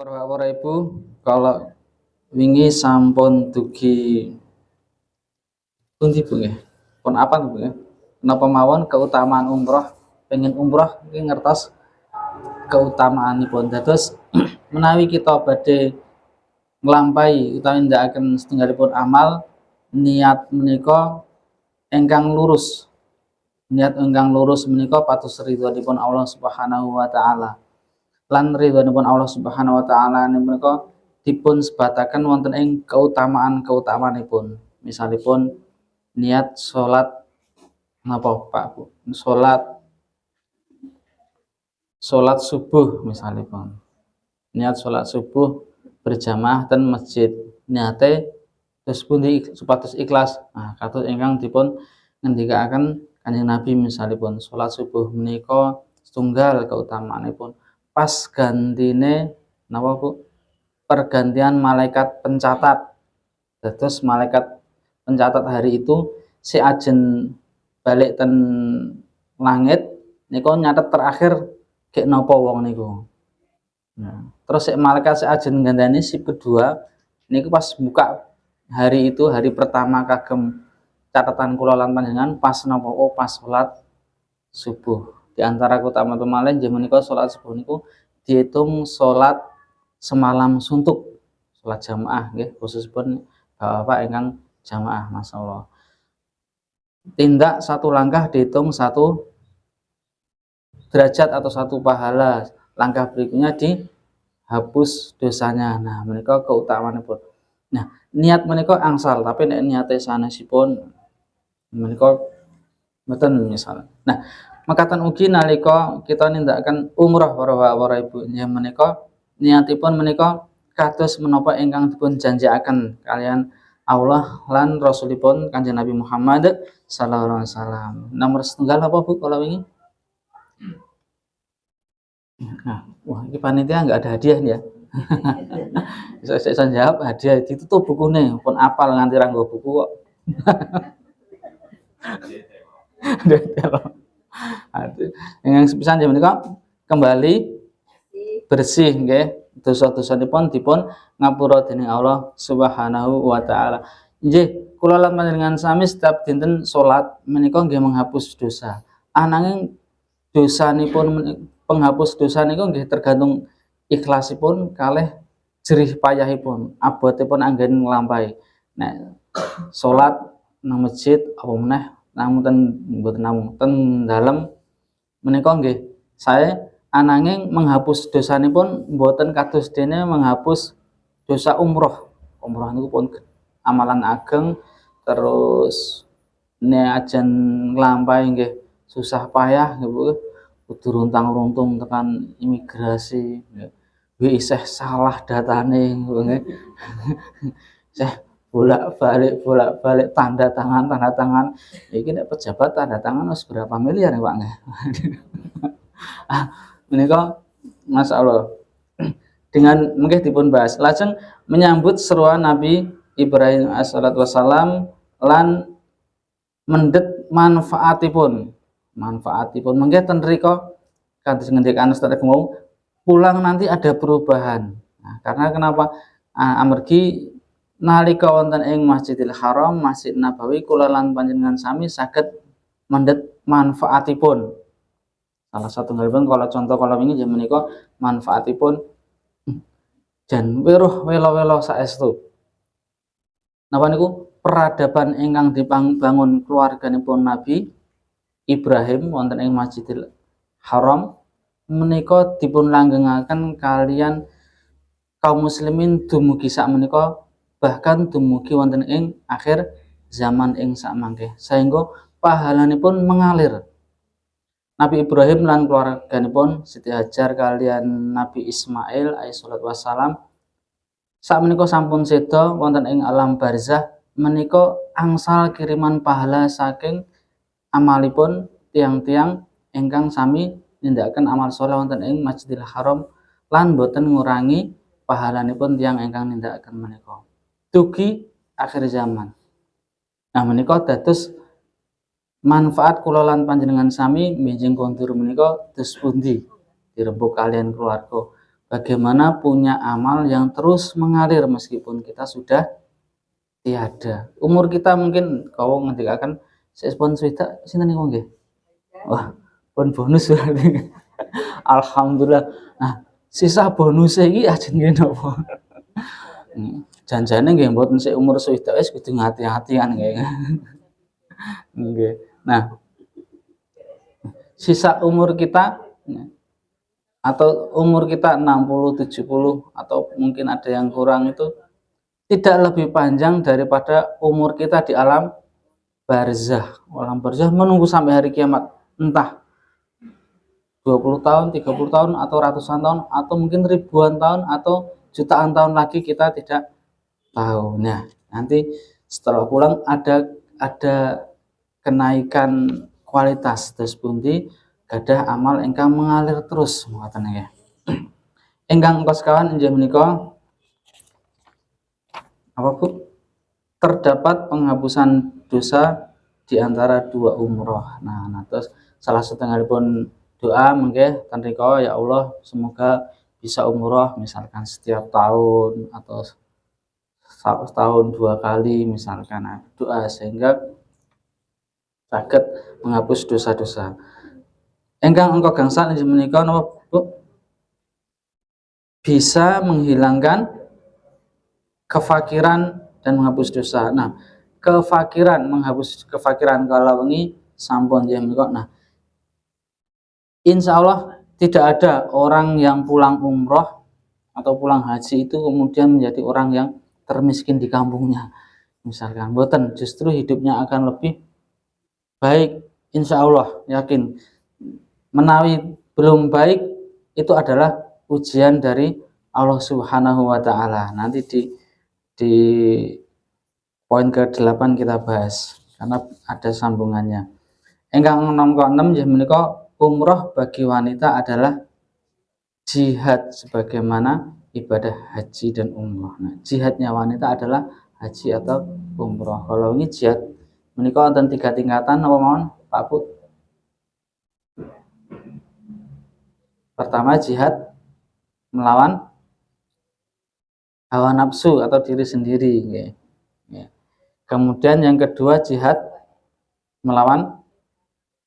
Para Ibu, kalau wingi sampun dugi pundi Bu nggih? Pun apa Bu nggih? Napa mawon keutamaan umroh, pengen umroh iki ngertos keutamaanipun. Dados menawi kita badhe nglampahi utawi ndakaken setunggalipun amal, niat menika ingkang lurus. Niat ingkang lurus menika patus ridhonipun Allah Subhanahu wa taala. Lan ridhonipun Allah Subhanahu wa taala menika dipun sebataken wonten ing keutamaan-keutamaanipun. Misalipun niat salat napa Pak Bu? Salat subuh misalipun. Niat salat subuh berjamaah ten masjid. Niate terus pundi supados ikhlas. Nah, kados ingkang dipun ngendikaken Kanjeng Nabi misalipun salat subuh menika setunggal keutamaanipun. Pas gantine napa Bu? Pergantian malaikat pencatat. Terus malaikat pencatat hari itu si ajen balik ten langit niku nyatet terakhir gek napa wong niku. Nah, terus si malaikat si ajen gandani si kedua niku pas buka hari itu hari pertama kagem catatan kula lan panjenengan pas napa pas salat subuh. Di antara keutamaan malih nggih menika salat subuh niku dihitung salat semalam suntuk, salat jamaah nggih khususipun Bapak ingkang jamaah masyaallah. Tindak satu langkah dihitung satu derajat atau satu pahala. Langkah berikutnya dihapus dosanya. Nah, menika keutamaanipun. Nah, niat menika angsal, tapi nek niate sanesipun menika mboten misal. Nah, mekaten ugi nalika kita nindakaken umrah para Ibu inggih menika niatipun menika kados menapa ingkang dipun janjiaken kalian Allah lan Rasulipun Kanjeng Nabi Muhammad sallallahu alaihi wasallam. Nomor setunggal apa Bu kalau wingi? Nah, wah ini panitia nggak ada hadiah nih ya. Saya jawab hadiah ditutup bukunya, pun apal nganti ra nggo buku kok. Yang sepisan jam menika kembali bersih nggih. Dosa-dosanipun dipun ngapura dening Allah Subhanahu wa taala. Nggih, kula lan panjenengan sami setiap dinten salat menika nggih menghapus dosa. Ananging dosanipun penghapus dosa niku nggih tergantung ikhlasipun kalih jerih payahipun, abotipun anggen nglampahi. Nek salat nang masjid apa meneh namung mboten namung ten dalem menika nggih sae ananging menghapus dosanipun mboten kados dene menghapus dosa umroh. Umroh niku pun amalan ageng terus nek ajan nglampahi nggih susah payah nggih Bu. Kudu runtang-runtung tekan imigrasi nggih. Isih salah datane nggih. Isih bolak-balik tanda tangan. Iki nek pejabat tanda tangan wis berapa miliar ya Pak nggih. Menika masyaallah dengan mungkin dipun bahas lajeng menyambut seruan Nabi Ibrahim alaihissalatu wassalam lan mendhet manfaatipun mungkin ten mriko kados ngendikan Ustaz mau pulang nanti ada perubahan. Nah, karena kenapa amargi nalika wonten ing Masjidil Haram Masjid Nabawi kula lan panjenengan sami saged mendhet manfaatipun. Salah satu ngalipun kalau contoh kalau wingi jaman menika manfaatipun jan weruh welo-welo saestu. Napa niku peradaban ingkang dibangun keluarganipun Nabi Ibrahim wonten ing Masjidil Haram menika dipun langgengaken kalian kaum muslimin dumugi sak menika bahkan dumugi wonten ing akhir zaman ing sakmangke sehingga pahalanipun mengalir. Nabi Ibrahim lan keluarganipun Siti Hajar kalian Nabi Ismail alaihissalatu wassalam sakmenika sampun seda wonten ing alam barzah menika angsal kiriman pahala saking amalipun tiang-tiang ingkang sami nindakaken amal saleh wonten ing Masjidil Haram lan boten ngurangi pahalanipun tiang ingkang nindakaken menika dugi akhir zaman. Nah menika dados manfaat kula lan panjenengan sami benjing kondur menika dos pundi dirembuk kalian keluarga. bagaimana punya amal yang terus mengalir meskipun kita sudah tiada. Umur kita mungkin kau ngendikaken sespon swidak sinten niku nggih. Wah, pun bonus berarti. Alhamdulillah. Nah, sisa bonus iki ajeng nggih napa? Janjane nggih mboten sik umur swidak wis kudu ngati-ati kan nggih. Nggih. Nah, sisa umur kita atau umur kita 60, 70 atau mungkin ada yang kurang itu tidak lebih panjang daripada umur kita di alam barzah. Alam barzah menunggu sampai hari kiamat. Entah 20 tahun, 30 tahun atau ratusan tahun atau mungkin ribuan tahun atau jutaan tahun lagi kita tidak tahu. Nah, nanti setelah pulang ada kenaikan kualitas terus pundi gadah amal ingkang mengalir terus ngoten nggih. Ingkang engkos kawan inggih menika apa Bu? Terdapat penghapusan dosa di antara dua umroh. Nah terus salah setengahipun doa mengke ten rika ya Allah semoga bisa umroh misalkan setiap tahun atau setahun 2 kali misalkan doa sehingga saged menghapus dosa-dosa. Engkang engko gangsal inggih menika napa Bu? Bisa menghilangkan kefakiran dan menghapus dosa. Nah, menghapus kefakiran kala wengi sampun nggih menika. Nah, insya Allah tidak ada orang yang pulang umroh atau pulang haji itu kemudian menjadi orang yang termiskin di kampungnya. Misalkan boten, justru hidupnya akan lebih baik insya Allah, yakin. Menawi belum baik itu adalah ujian dari Allah Subhanahu wa taala. Nanti di poin ke-8 kita bahas karena ada sambungannya. Ingkang nomor 6 ya menika umroh bagi wanita adalah jihad sebagaimana ibadah haji dan umroh. Nah, jihadnya wanita adalah haji atau umroh. Kalau ini jihad menika wonten 3 tingkatan apa mawon Pak Bu? Pertama jihad melawan hawa nafsu atau diri sendiri. Kemudian yang kedua jihad melawan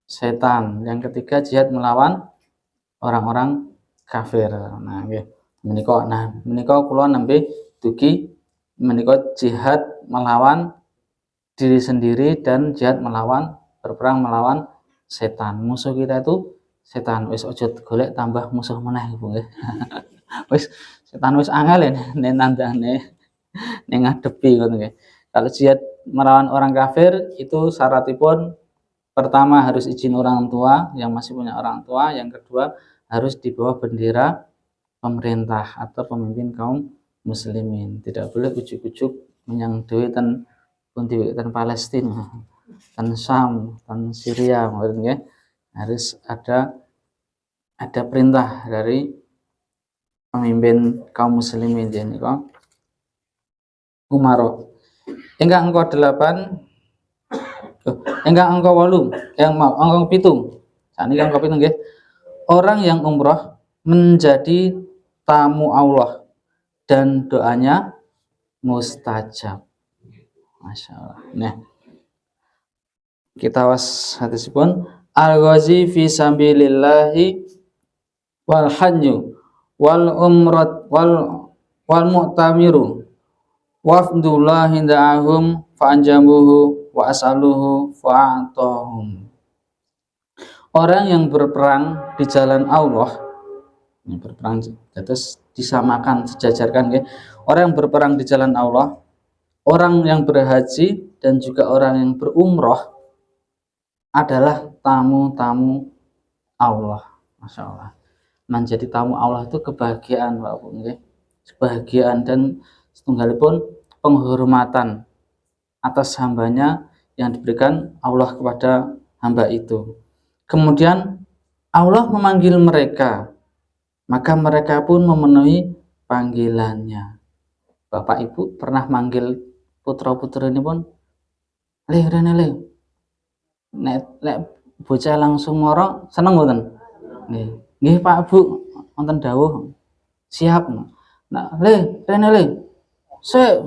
setan. Yang ketiga jihad melawan orang-orang kafir. Nah, nggih. Menika kula nembe dugi menika jihad melawan diri sendiri dan jihad melawan berperang melawan setan. Musuh kita itu setan. Wis aja golek tambah musuh meneh Bu nggih. Wis setan wis angel nek nandane ning ngadepi ngono nggih. Kalau jihad melawan orang kafir itu syaratipun pertama harus izin orang tua yang masih punya orang tua, yang kedua harus di bawah bendera pemerintah atau pemimpin kaum muslimin. Tidak boleh ujuk-ujuk menyang dewe ten pundi ten Palestina, ten Syam, ten Syria ngoten nggih. Harus ada perintah dari pemimpin kaum muslimin jenenge umaro. Ingkang angka 8 ingkang angka 8 yang mau angka 7. Sakniki angka 7 nggih. Orang yang umroh menjadi tamu Allah dan doanya mustajab. Masya Allah. Nah, kita was hadisipun al-ghazi fi sabilillahi wal hajju wal umrat wal mu'tamiru wafdullahi da'ahum fa'anjamuhu wa asaluhu fa'atahum. Orang yang berperang di jalan Allah, ini berperang terus disamakan sejajarkan ya. Orang yang berperang di jalan Allah, orang yang berhaji dan juga orang yang berumroh adalah tamu-tamu Allah. Masya Allah. Menjadi tamu Allah itu kebahagiaan Pak Bu nggih. Kebahagiaan dan setunggalipun penghormatan atas hambanya yang diberikan Allah kepada hamba itu. Kemudian Allah memanggil mereka, maka mereka pun memenuhi panggilannya. Bapak Ibu pernah manggil putra-putri ini pun, le, nek bocah langsung moro seneng mboten? Nggih, Pak Bu, wonten dawuh siap. Nah, rene se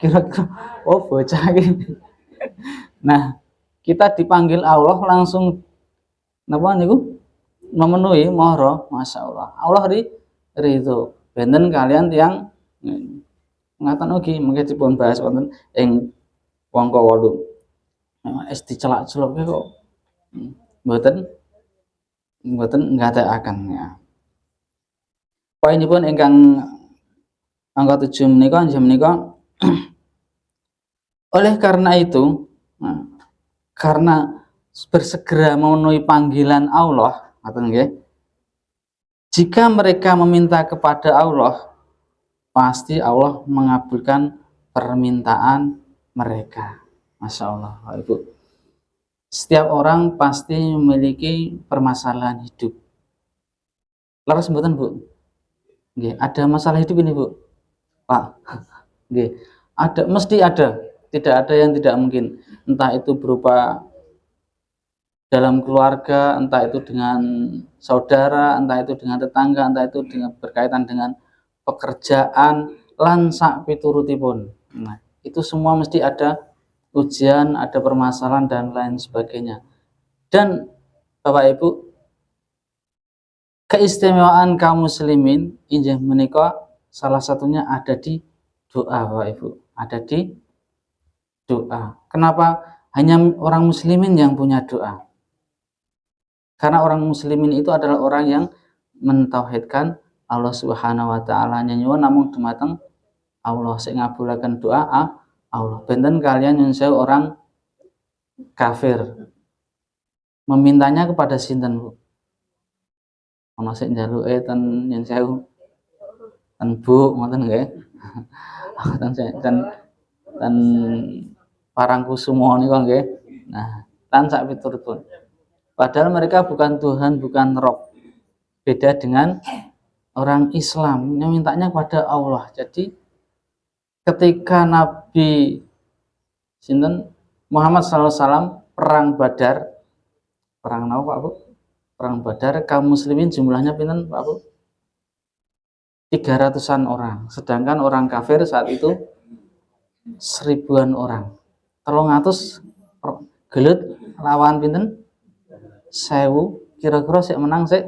kira-kira oh bocah iki. Nah, kita dipanggil Allah langsung napa niku memenuhi mohro, Masya Allah. Allah ridho. Benten kalian tiang ngaten ugi mengke dipun bahas wonten ing Wangka 8. Es dicelak-celuke kok mboten nggatekaken ya. Poinipun ingkang angka 7 menika oleh karena itu, karena bersegera memenuhi panggilan Allah, ngaten nggih. Jika mereka meminta kepada Allah, pasti Allah mengabulkan permintaan mereka. Masya Allah, Ibu. Setiap orang pasti memiliki permasalahan hidup. Laras mboten, Bu? Nggih, ada masalah hidup ini, Bu. Pak. Nggih. Mesti ada. Tidak ada yang tidak mungkin. Entah itu berupa dalam keluarga, entah itu dengan saudara, entah itu dengan tetangga, entah itu dengan berkaitan dengan pekerjaan, lan sak piturutipun. Nah, itu semua mesti ada ujian, ada permasalahan dan lain sebagainya. Dan Bapak Ibu, keistimewaan kaum muslimin injih menika salah satunya ada di doa, Bapak Ibu. Ada di doa. Kenapa hanya orang muslimin yang punya doa? Karena orang muslimin itu adalah orang yang mentauhidkan Allah Subhanahu wa taala, nyuwun namung dumateng Allah, sing ngabulaken doa Allah. Benten kalian nyuwun sewu orang kafir memintanya kepada sinten, Bu? Ana sing njaluke ten nyuwun sewu ten Bu, ngoten nggih. ten Parangkusumo nika nggih. Nah, tan sak piturutipun. Padahal mereka bukan Tuhan, bukan Rob. Beda dengan orang Islam yang mintanya kepada Allah. Jadi ketika Nabi sinten Muhammad SAW perang Badar, perang napa Pak Bu? Perang Badar, kaum muslimin jumlahnya pinten Pak Bu? 300-an orang. Sedangkan orang kafir saat itu 1000-an orang. 300 gelut lawan pinten? 1000, kira-kira sik menang sik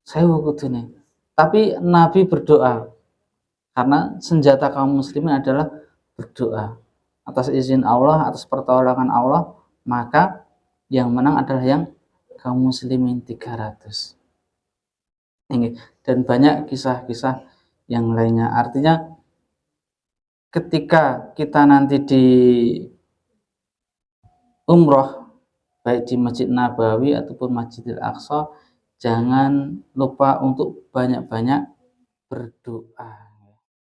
1000 kudune. Tapi Nabi berdoa karena senjata kaum muslimin adalah berdoa. Atas izin Allah, atas pertolongan Allah, maka yang menang adalah yang kaum muslimin 300. Dan banyak kisah-kisah yang lainnya. Artinya ketika kita nanti di umroh baik di Masjid Nabawi ataupun Masjidil Aqsa, jangan lupa untuk banyak-banyak berdoa.